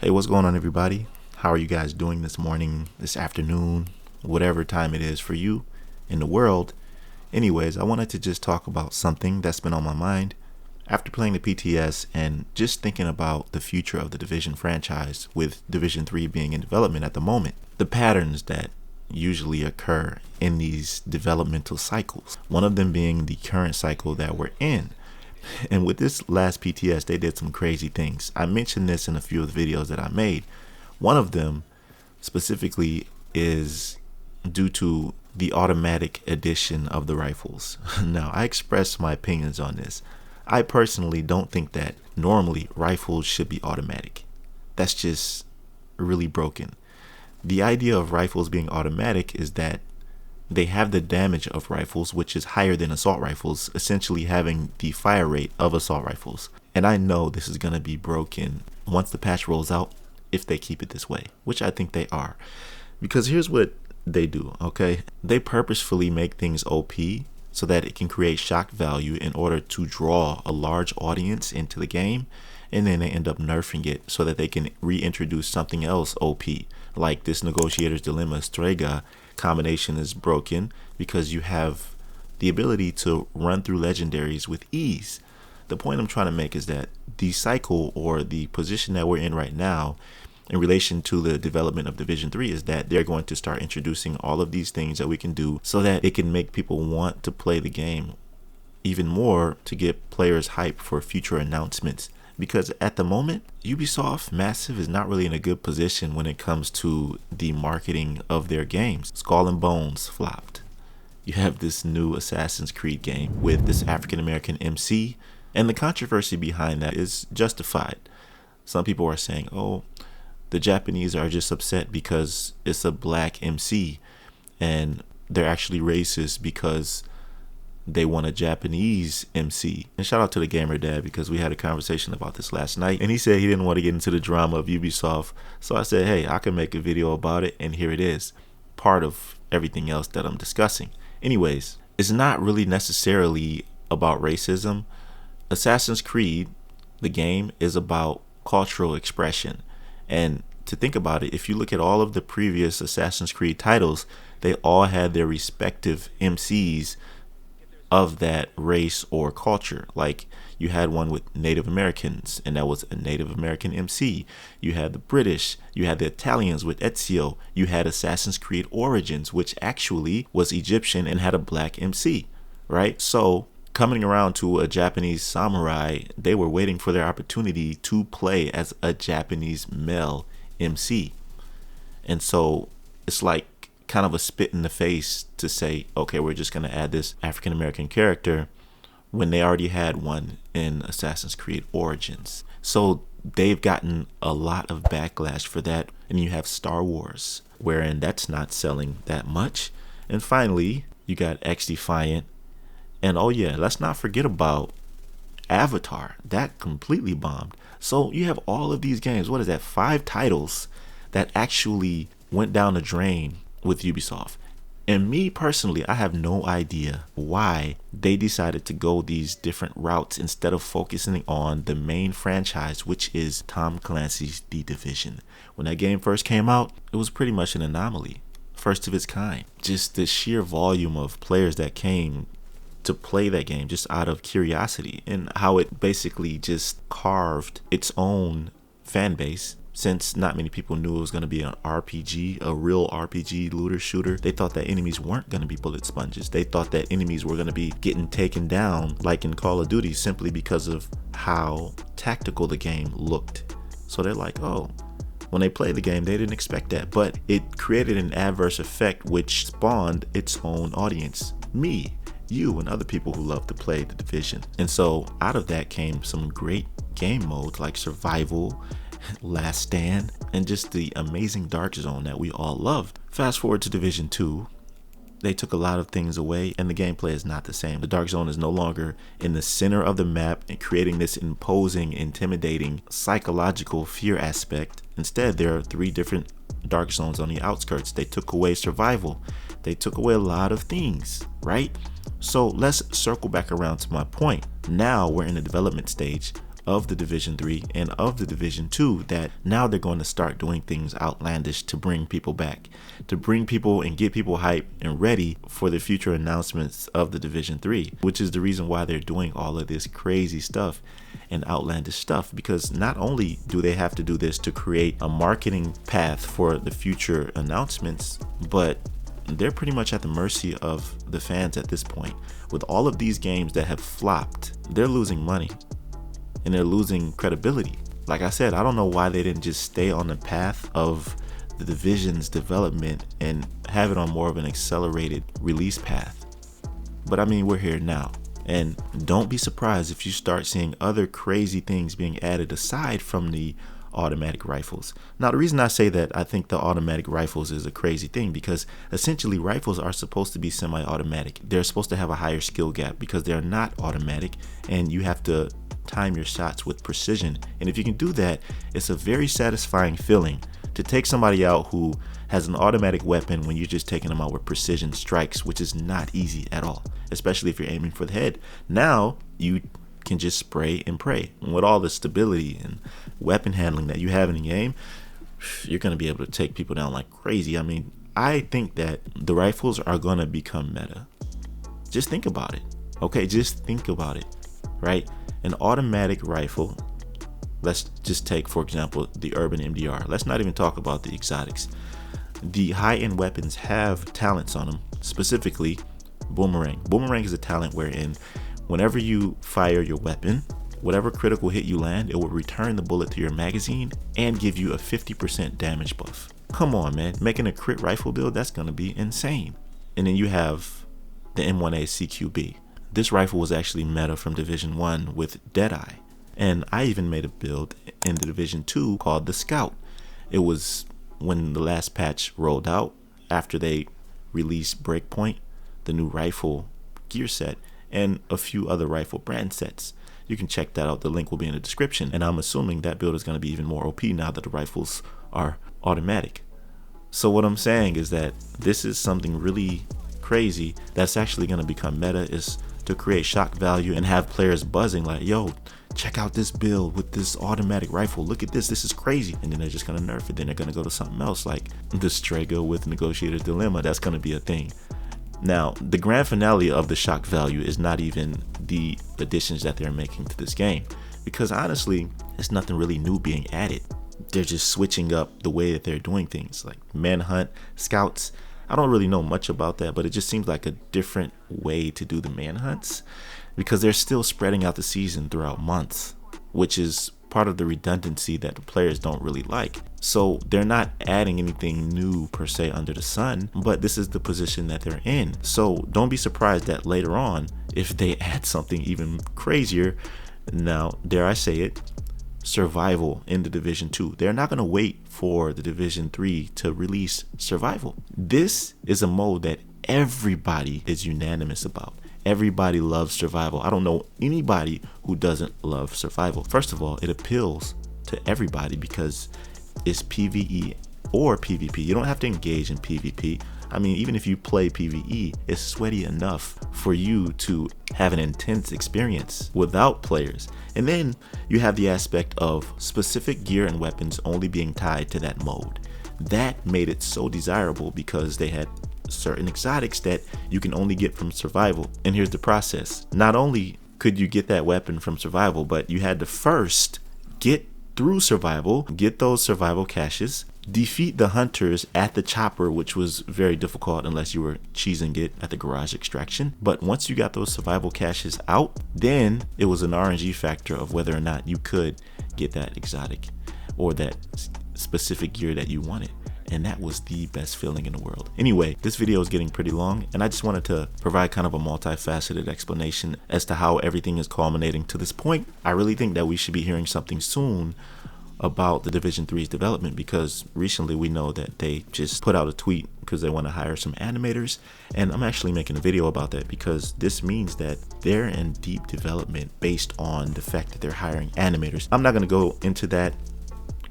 Hey, what's going on, everybody? How are you guys doing this morning, this afternoon, whatever time it is for you in the world? Anyways, I wanted to just talk about something that's been on my mind after playing the PTS and just thinking about the future of the Division franchise, with Division 3 being in development at the moment. The patterns that usually occur in these developmental cycles, one of them being the current cycle that we're in. And with this last PTS, they did some crazy things. I mentioned this in a few of the videos that I made. One of them specifically is due to the automatic addition of the rifles. Now, I expressed my opinions on this. I personally don't think that normally rifles should be automatic. That's just really broken. The idea of rifles being automatic is that they have the damage of rifles, which is higher than assault rifles, essentially having the fire rate of assault rifles. And I know this is going to be broken once the patch rolls out, if they keep it this way, which I think they are. Because here's what they do, okay? They purposefully make things OP so that it can create shock value in order to draw a large audience into the game, and then they end up nerfing it so that they can reintroduce something else OP, like this Negotiator's Dilemma 𝐒𝐻𝐚𝐳𝐵𝐭 combination is broken because you have the ability to run through legendaries with ease. The point I'm trying to make is that the cycle, or the position that we're in right now in relation to the development of Division 3, is that they're going to start introducing all of these things that we can do so that it can make people want to play the game even more, to get players hyped for future announcements. Because at the moment, Ubisoft Massive is not really in a good position when it comes to the marketing of their games. Skull and Bones flopped. You have this new Assassin's Creed game with this African-American MC, and the controversy behind that is justified. Some people are saying, oh, the Japanese are just upset because it's a black MC, and they're actually racist because they want a Japanese MC. And shout out to the gamer dad, because we had a conversation about this last night, and he said he didn't want to get into the drama of Ubisoft. So I said, hey, I can make a video about it, and here it is, part of everything else that I'm discussing. Anyways, it's not really necessarily about racism. Assassin's Creed, the game, is about cultural expression. And to think about it, if you look at all of the previous Assassin's Creed titles, they all had their respective MCs of that race or culture. Like, you had one with Native Americans, and that was a Native American MC. You had the British, you had the Italians with 𝐒𝐻𝐴ZIO, you had Assassin's Creed Origins, which actually was Egyptian and had a black MC, right? So coming around to a Japanese samurai, they were waiting for their opportunity to play as a Japanese male MC. And so it's like kind of a spit in the face to say, okay, we're just going to add this African American character when they already had one in Assassin's Creed Origins. So they've gotten a lot of backlash for that. And you have Star Wars, wherein that's not selling that much. And finally, you got XDefiant. And oh yeah, let's not forget about Avatar. That completely bombed. So you have all of these games, what is that, 5 titles that actually went down the drain with Ubisoft. And me personally, I have no idea why they decided to go these different routes instead of focusing on the main franchise, which is Tom Clancy's The Division. When that game first came out, it was pretty much an anomaly, first of its kind. Just the sheer volume of players that came to play that game just out of curiosity, and how it basically just carved its own fan base. Since not many people knew it was going to be an RPG, a real RPG looter shooter, they thought that enemies weren't going to be bullet sponges. They thought that enemies were going to be getting taken down like in Call of Duty, simply because of how tactical the game looked. So they're like, oh, when they played the game, they didn't expect that. But it created an adverse effect which spawned its own audience. Me, you, and other people who love to play the Division. And so out of that came some great game modes like Survival, Last Stand, and just the amazing Dark Zone that we all loved. Fast forward to Division 2, they took a lot of things away, and the gameplay is not the same. The Dark Zone is no longer in the center of the map and creating this imposing, intimidating, psychological fear aspect. Instead, there are 3 different Dark Zones on the outskirts. They took away Survival. They took away a lot of things, right? So let's circle back around to my point. Now we're in the development stage of the Division 3 and of the Division 2 that now they're going to start doing things outlandish to bring people back, to bring people and get people hyped and ready for the future announcements of the Division 3, which is the reason why they're doing all of this crazy stuff and outlandish stuff, because not only do they have to do this to create a marketing path for the future announcements, but they're pretty much at the mercy of the fans at this point. With all of these games that have flopped, they're losing money and they're losing credibility. Like I said, I don't know why they didn't just stay on the path of the Division's development and have it on more of an accelerated release path. But I mean, we're here now. And don't be surprised if you start seeing other crazy things being added aside from the automatic rifles. Now, the reason I say that I think the automatic rifles is a crazy thing, because essentially rifles are supposed to be semi-automatic. They're supposed to have a higher skill gap because they're not automatic, and you have to time your shots with precision. And if you can do that, it's a very satisfying feeling to take somebody out who has an automatic weapon when you're just taking them out with precision strikes, which is not easy at all, especially if you're aiming for the head. Now you can just spray and pray. And with all the stability and weapon handling that you have in the game, you're going to be able to take people down like crazy. I mean, I think that the rifles are going to become meta. Just think about it. Okay, just think about it, right? An automatic rifle, let's just take, for example, the Urban MDR. Let's not even talk about the exotics. The high-end weapons have talents on them, specifically Boomerang. Boomerang is a talent wherein whenever you fire your weapon, whatever critical hit you land, it will return the bullet to your magazine and give you a 50% damage buff. Come on, man. Making a crit rifle build, that's going to be insane. And then you have the M1A CQB. This rifle was actually meta from Division 1 with Deadeye. And I even made a build in the Division 2 called the Scout. It was when the last patch rolled out, after they released Breakpoint, the new rifle gear set, and a few other rifle brand sets. You can check that out. The link will be in the description. And I'm assuming that build is going to be even more OP now that the rifles are automatic. So what I'm saying is that this is something really crazy that's actually going to become meta, is to create shock value and have players buzzing like, yo, check out this build with this automatic rifle. Look at this. This is crazy. And then they're just going to nerf it. Then they're going to go to something else like the Strega with Negotiator's Dilemma. That's going to be a thing. Now, the grand finale of the shock value is not even the additions that they're making to this game, because honestly, there's nothing really new being added. They're just switching up the way that they're doing things, like Manhunt, Scouts. I don't really know much about that, but it just seems like a different way to do the manhunts, because they're still spreading out the season throughout months, which is part of the redundancy that the players don't really like. So they're not adding anything new per se under the sun, but this is the position that they're in. So don't be surprised that later on, if they add something even crazier, now dare I say it, survival in the Division 2. They're not going to wait for the Division 3 to release survival. This is a mode that everybody is unanimous about. Everybody loves survival. I don't know anybody who doesn't love survival. First of all, it appeals to everybody because it's PvE or PvP. You don't have to engage in PvP. I mean, even if you play PvE, it's sweaty enough for you to have an intense experience without players. And then you have the aspect of specific gear and weapons only being tied to that mode. That made it so desirable because they had certain exotics that you can only get from survival. And here's the process. Not only could you get that weapon from survival, but you had to first get through survival, get those survival caches, defeat the hunters at the chopper, which was very difficult unless you were cheesing it at the garage extraction. But once you got those survival caches out, then it was an RNG factor of whether or not you could get that exotic or that specific gear that you wanted. And that was the best feeling in the world. Anyway, this video is getting pretty long, and I just wanted to provide kind of a multifaceted explanation as to how everything is culminating to this point. I really think that we should be hearing something soon about the Division 3's development, because recently we know that they just put out a tweet because they want to hire some animators, and I'm actually making a video about that because this means that they're in deep development based on the fact that they're hiring animators. I'm not going to go into that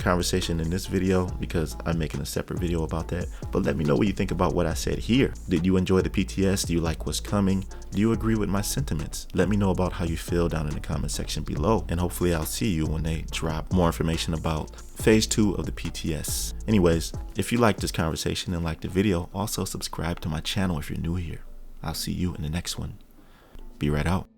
conversation in this video because I'm making a separate video about that. But let me know what you think about what I said here. Did you enjoy the PTS? Do you like what's coming? Do you agree with my sentiments? Let me know about how you feel down in the comment section below. And hopefully I'll see you when they drop more information about phase 2 of the PTS. Anyways, if you like this conversation and like the video, also subscribe to my channel if you're new here. I'll see you in the next one. Be right out.